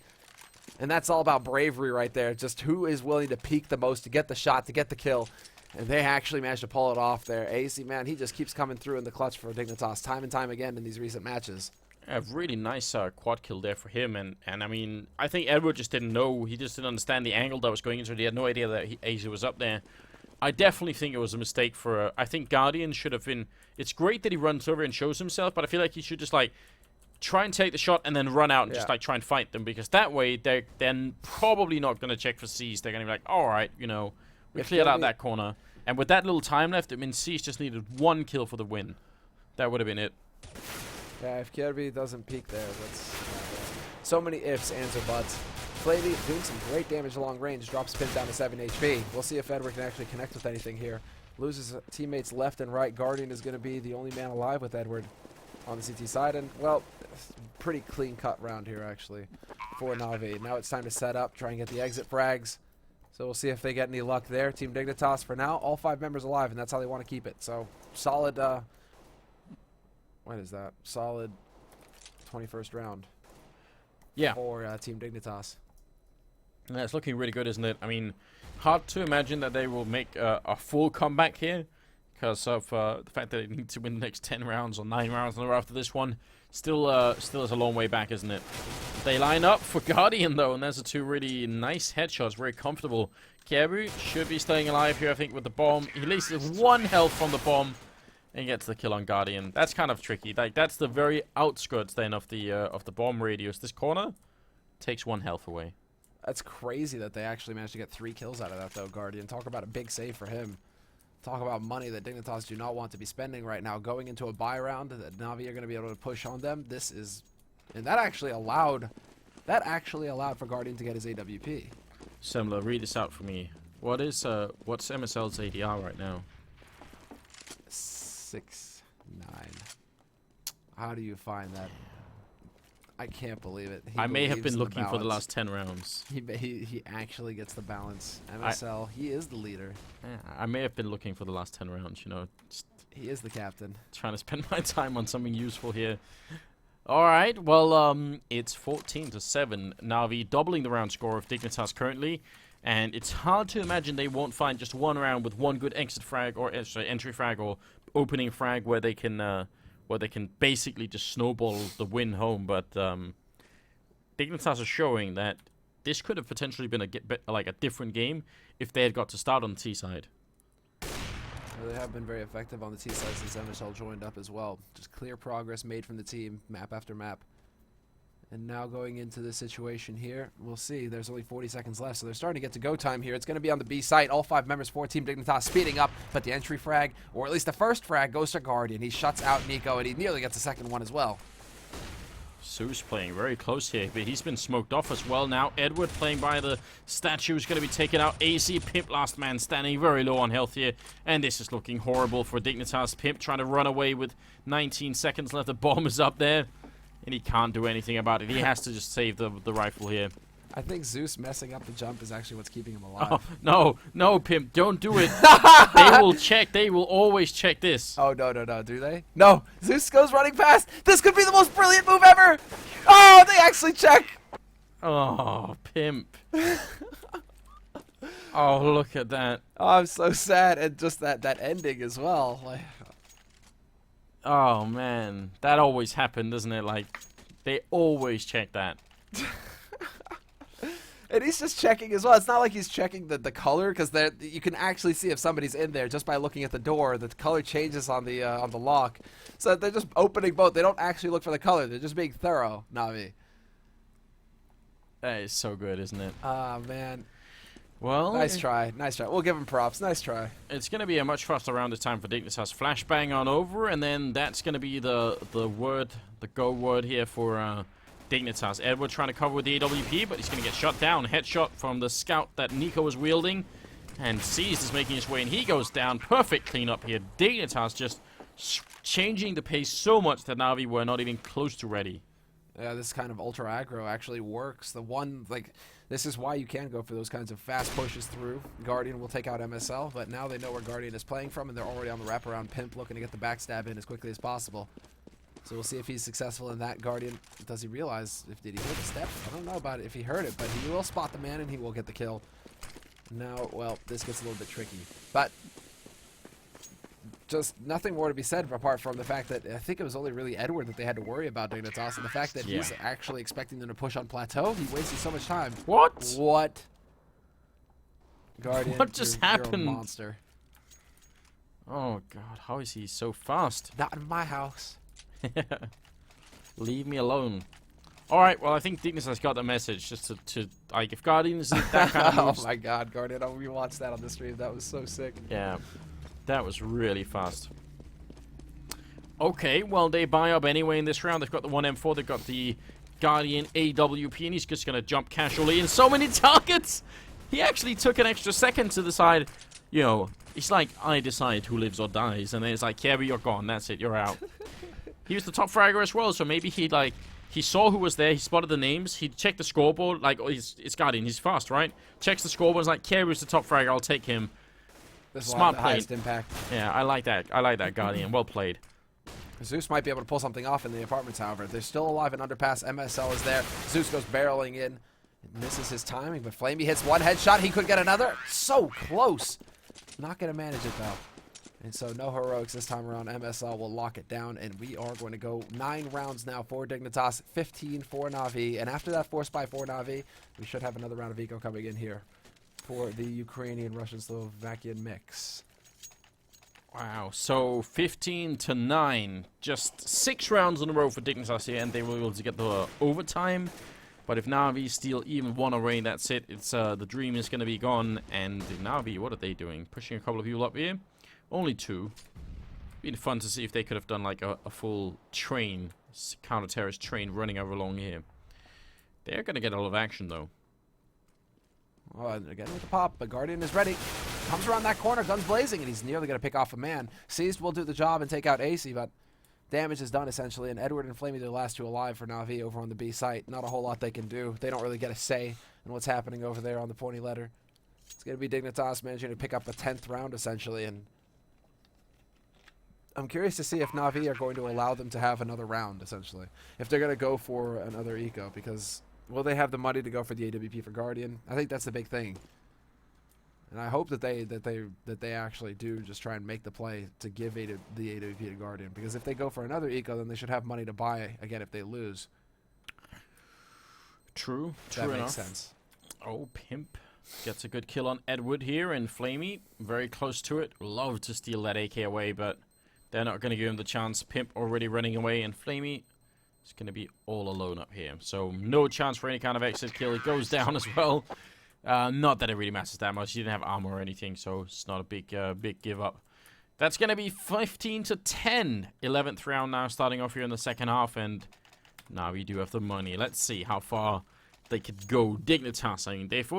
And that's all about bravery right there. Just who is willing to peek the most to get the shot, to get the kill. And they actually managed to pull it off there. AC, man, he just keeps coming through in the clutch for Dignitas time and time again in these recent matches. A really nice quad kill there for him. And I mean, I think Edward just didn't know. He just didn't understand the angle that was going into it. He had no idea that AC was up there. I definitely think it was a mistake for... I think Guardian should have been... It's great that he runs over and shows himself, but I feel like he should just, like, try and take the shot and then run out and just, like, try and fight them. Because that way, they're then probably not going to check for C's. They're going to be like, all right, you know, we cleared out that corner. And with that little time left, I mean, C's just needed one kill for the win. That would have been it. Yeah, if Kirby doesn't peek there, that's... so many ifs, ands, or buts. Flavy doing some great damage along range, drops Pimp down to 7 HP. We'll see if Edward can actually connect with anything here. Loses teammates left and right. Guardian is going to be the only man alive with Edward on the CT side. And, well, pretty clean-cut round here, actually, for NaVi. Now it's time to set up, try and get the exit frags. So we'll see if they get any luck there. Team Dignitas, for now, all 5 members alive, and that's how they want to keep it. So, solid, what is that? Solid 21st round. Yeah. For Team Dignitas. Yeah, it's looking really good, isn't it? I mean, hard to imagine that they will make a full comeback here because of the fact that they need to win the next 10 rounds or 9 rounds in a row after this one. Still is a long way back, isn't it? They line up for Guardian, though, and there's 2 really nice headshots, very comfortable. Kebu should be staying alive here, I think, with the bomb. He releases 1 health from the bomb and gets the kill on Guardian. That's kind of tricky. Like, that's the very outskirts then of the bomb radius. This corner takes 1 health away. That's crazy that they actually managed to get 3 kills out of that, though, Guardian. Talk about a big save for him. Talk about money that Dignitas do not want to be spending right now. Going into a buy round that NaVi are going to be able to push on them. This is... And that actually allowed for Guardian to get his AWP. Similar, read this out for me. What's MSL's ADR right now? 6-9. How do you find that? I can't believe it. I may have been looking for the last 10 rounds. He actually gets the balance. MSL, he is the leader. Yeah, I may have been looking for the last 10 rounds, you know. He is the captain. Trying to spend my time on something useful here. Alright, well, it's 14-7. NaVi doubling the round score of Dignitas currently. And it's hard to imagine they won't find just 1 round with 1 good exit frag, or entry frag, or opening frag where they can basically just snowball the win home. But Dignitas are showing that this could have potentially been a different game if they had got to start on the T side. Well, they have been very effective on the T side since MSL joined up as well. Just clear progress made from the team, map after map. And now going into this situation here, we'll see. There's only 40 seconds left, so they're starting to get to go time here. It's going to be on the B site. All 5 members for Team Dignitas speeding up, but the entry frag, or at least the first frag, goes to Guardian. He shuts out Nico, and he nearly gets the second one as well. Zeus playing very close here, but he's been smoked off as well now. Edward playing by the statue is going to be taken out. AC, Pimp, last man standing, very low on health here. And this is looking horrible for Dignitas. Pimp trying to run away with 19 seconds left. The bomb is up there. And he can't do anything about it. He has to just save the rifle here. I think Zeus messing up the jump is actually what's keeping him alive. Oh, no, Pimp, don't do it. They will check. They will always check this. Oh, no, do they? No, Zeus goes running past. This could be the most brilliant move ever. Oh, they actually check. Oh, Pimp. Oh, look at that. Oh, I'm so sad. And just that ending as well. Like, oh, man. That always happened, doesn't it? Like, they always check that. And he's just checking as well. It's not like he's checking the color, because you can actually see if somebody's in there just by looking at the door. The color changes on the lock. So they're just opening both. They don't actually look for the color. They're just being thorough, NaVi. That is so good, isn't it? Ah, man. Well, nice try. We'll give him props. Nice try. It's going to be a much faster round this time for Dignitas. Flashbang on over, and then that's going to be the go word here for Dignitas. Edward trying to cover with the AWP, but he's going to get shot down. Headshot from the scout that Nico was wielding, and Seized is making his way, and he goes down. Perfect cleanup here. Dignitas just changing the pace so much that NaVi were not even close to ready. Yeah, this kind of ultra aggro actually works. The one, like, this is why you can go for those kinds of fast pushes through. Guardian will take out MSL, but now they know where Guardian is playing from, and they're already on the wraparound Pimp looking to get the backstab in as quickly as possible. So we'll see if he's successful in that. Guardian, does he realize, did he hear the step? I don't know about it if he heard it, but he will spot the man and he will get the kill. Now, well, this gets a little bit tricky. But just nothing more to be said apart from the fact that I think it was only really Edward that they had to worry about Dignitas, and the fact that he's actually expecting them to push on plateau. He wasted so much time. What? What? Guardian, what just happened? You're a monster. Oh god, how is he so fast? Not in my house. Leave me alone. Alright, well I think Dignitas has got the message just to like if Guardians is that kind of moves. Oh my god, Guardian, I rewatched that on the stream. That was so sick. Yeah. That was really fast. Okay, well, they buy up anyway in this round. They've got the 1M4. They've got the Guardian AWP, and he's just going to jump casually in so many targets. He actually took an extra second to decide, you know, it's like, I decide who lives or dies. And then it's like, yeah, but you're gone. That's it. You're out. He was the top fragger as well, so maybe he, like, he saw who was there. He spotted the names. He checked the scoreboard. Like, oh, it's Guardian. He's fast, right? Checks the scoreboard. It's like, Kerry's the top fragger. I'll take him. This Smart the play. highest impact. Yeah, I like that. I like that, Guardian. Well played. Zeus might be able to pull something off in the apartments, however. They're still alive in underpass. MSL is there. Zeus goes barreling in. Misses his timing, but Flamey hits one headshot. He could get another. So close. Not going to manage it, though. And so no heroics this time around. MSL will lock it down, and we are going to go 9 rounds now for Dignitas, 15 for NaVi. And after that force buy for NaVi, we should have another round of eco coming in here for the Ukrainian-Russian-Slovakian mix. Wow, so 15-9. Just 6 rounds in a row for Dignitas here, and they were able to get the overtime. But if NaVi steal even one away, that's it. It's the dream is going to be gone. And NaVi, what are they doing? Pushing a couple of people up here? Only 2. Been fun to see if they could have done like a full train, counter-terrorist train running over along here. They're going to get a lot of action, though. Oh, and again with the pop, but Guardian is ready. Comes around that corner, guns blazing, and he's nearly going to pick off a man. Seized will do the job and take out AC, but damage is done essentially. And Edward and Flamey, the last 2 alive for NaVi over on the B site. Not a whole lot they can do. They don't really get a say in what's happening over there on the pointy letter. It's going to be Dignitas managing to pick up a 10th round essentially, and I'm curious to see if NaVi are going to allow them to have another round essentially. If they're going to go for another eco, because will they have the money to go for the AWP for Guardian? I think that's the big thing. And I hope that they actually do just try and make the play to give the AWP to Guardian. Because if they go for another eco, then they should have money to buy again if they lose. True That enough. makes sense. Oh, Pimp gets a good kill on Edward here, and Flamey very close to it. Love to steal that AK away, but they're not going to give him the chance. Pimp already running away, and Flamey is going to be all alone up here. So no chance for any kind of exit kill. It goes down as well. Not that it really matters that much. He didn't have armor or anything, so it's not a big give up. That's going to be 15-10. 11th round now, starting off here in the second half, and now we do have the money. Let's see how far they could go. Dignitas, I mean, they've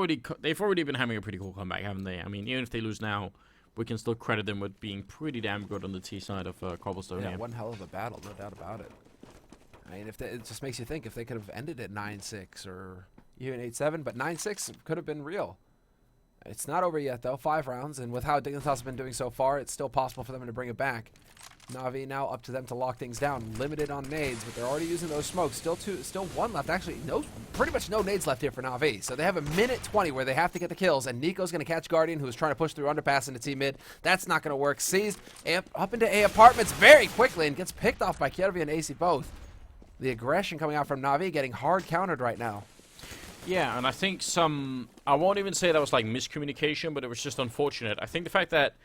already been having a pretty cool comeback, haven't they? I mean, even if they lose now, we can still credit them with being pretty damn good on the T side of Cobblestone. Yeah, here. one hell of a battle, no doubt about it. I mean, it just makes you think if they could have ended at 9-6 or even 8-7, but 9-6 could have been real. It's not over yet, though. 5 rounds, and with how Dignitas has been doing so far, it's still possible for them to bring it back. NaVi now up to them to lock things down. Limited on nades, but they're already using those smokes. Still 1 left. Actually, pretty much no nades left here for NaVi. So they have a minute 20 where they have to get the kills, and Nico's going to catch Guardian, who's trying to push through underpass into T mid. That's not going to work. Seized up into A apartments very quickly and gets picked off by Kiervi and AC both. The aggression coming out from NaVi getting hard countered right now. Yeah, and I think I won't even say that was like miscommunication, but it was just unfortunate. I think the fact that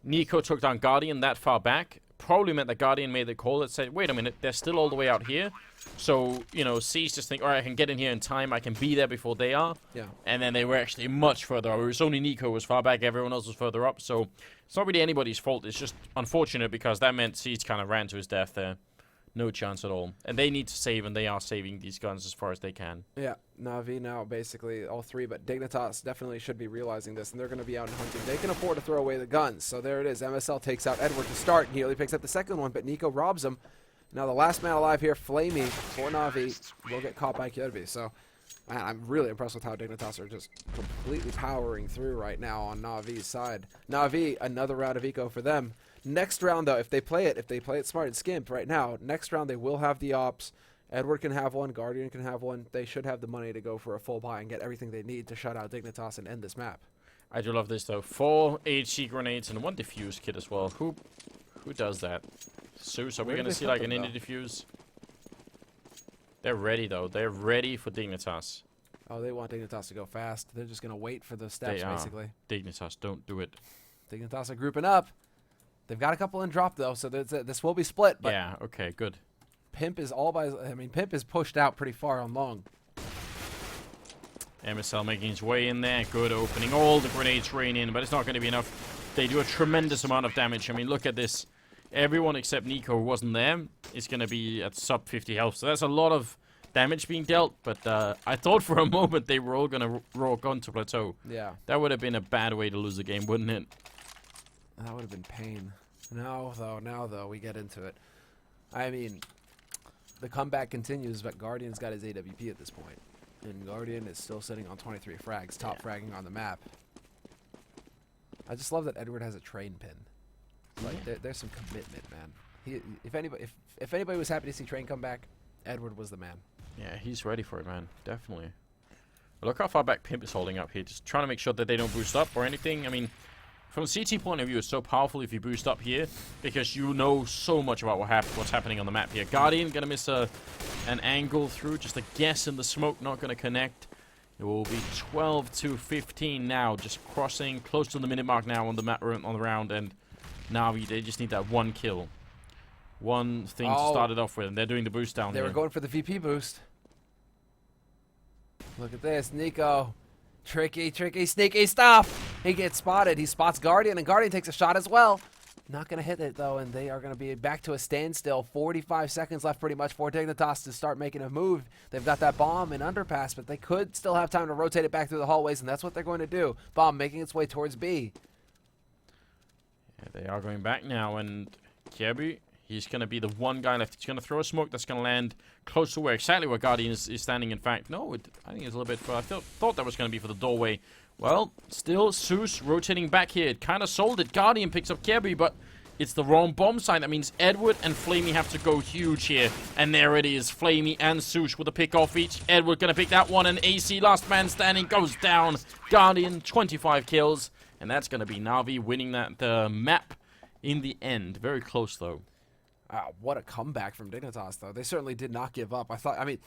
Nico took down Guardian that far back probably meant that Guardian made the call that said, wait a minute, they're still all the way out here. So, you know, C's just think, all right, I can get in here in time. I can be there before they are. Yeah. And then they were actually much further up. It was only Nico was far back. Everyone else was further up. So it's not really anybody's fault. It's just unfortunate because that meant C's kind of ran to his death there. No chance at all. And they need to save, and they are saving these guns as far as they can. Yeah, NaVi now basically all 3, but Dignitas definitely should be realizing this, and they're going to be out and hunting. They can afford to throw away the guns. So there it is. MSL takes out Edward to start. Nearly picks up the second one, but Nico robs him. Now the last man alive here, Flamey, for NaVi, will get caught by Kirby. So, man, I'm really impressed with how Dignitas are just completely powering through right now on NaVi's side. NaVi, another round of eco for them. Next round, though, if they play it smart and skimp right now, next round they will have the ops. Edward can have one, Guardian can have one. They should have the money to go for a full buy and get everything they need to shut out Dignitas and end this map. I do love this, though. 4 HC grenades and 1 diffuse kit as well. Who does that? Zeus, are we going to see like an indie diffuse? They're ready, though. They're ready for Dignitas. Oh, they want Dignitas to go fast. They're just going to wait for the steps, basically. Dignitas, don't do it. Dignitas are grouping up. They've got a couple in drop, though, so this will be split. But yeah, okay, good. Pimp is Pimp is pushed out pretty far on long. MSL making his way in there. Good opening. All the grenades rain in, but it's not going to be enough. They do a tremendous amount of damage. I mean, look at this. Everyone except Nico, who wasn't there, is going to be at sub 50 health. So that's a lot of damage being dealt. But I thought for a moment they were all going to rock onto plateau. Yeah. That would have been a bad way to lose the game, wouldn't it? That would have been pain. Now, though, we get into it. I mean, the comeback continues, but Guardian's got his AWP at this point. And Guardian is still sitting on 23 frags, top fragging on the map. I just love that Edward has a train pin. Like, there's some commitment, man. If anybody was happy to see Train come back, Edward was the man. Yeah, he's ready for it, man. Definitely. But look how far back Pimp is holding up here. Just trying to make sure that they don't boost up or anything. I mean, from a CT point of view, it's so powerful if you boost up here, because you know so much about what's happening on the map here. Guardian gonna miss an angle through, just a guess in the smoke, not gonna connect. It will be 12 to 15 now, just crossing close to the minute mark now on the map on the round, and NaVi, they just need that one kill, one thing to start it off with, and they're doing the boost down here. They were going for the VP boost. Look at this, Nico. Tricky, sneaky stuff. He gets spotted. He spots Guardian, and Guardian takes a shot as well. Not going to hit it, though, and they are going to be back to a standstill. 45 seconds left pretty much for Dignitas to start making a move. They've got that bomb and underpass, but they could still have time to rotate it back through the hallways, and that's what they're going to do. Bomb making its way towards B. Yeah, they are going back now, and Kirby, he's going to be the one guy left. He's going to throw a smoke that's going to land close to exactly where Guardian is standing, in fact. No, I think it's a little bit far. I thought that was going to be for the doorway. Well, still, Zeus rotating back here. It kind of sold it. Guardian picks up Kirby, but it's the wrong bomb site. That means Edward and Flamey have to go huge here. And there it is. Flamey and Zeus with a pick off each. Edward going to pick that one, and AC, last man standing, goes down. Guardian, 25 kills. And that's going to be NaVi winning that map in the end. Very close, though. What a comeback from Dignitas, though. They certainly did not give up. It was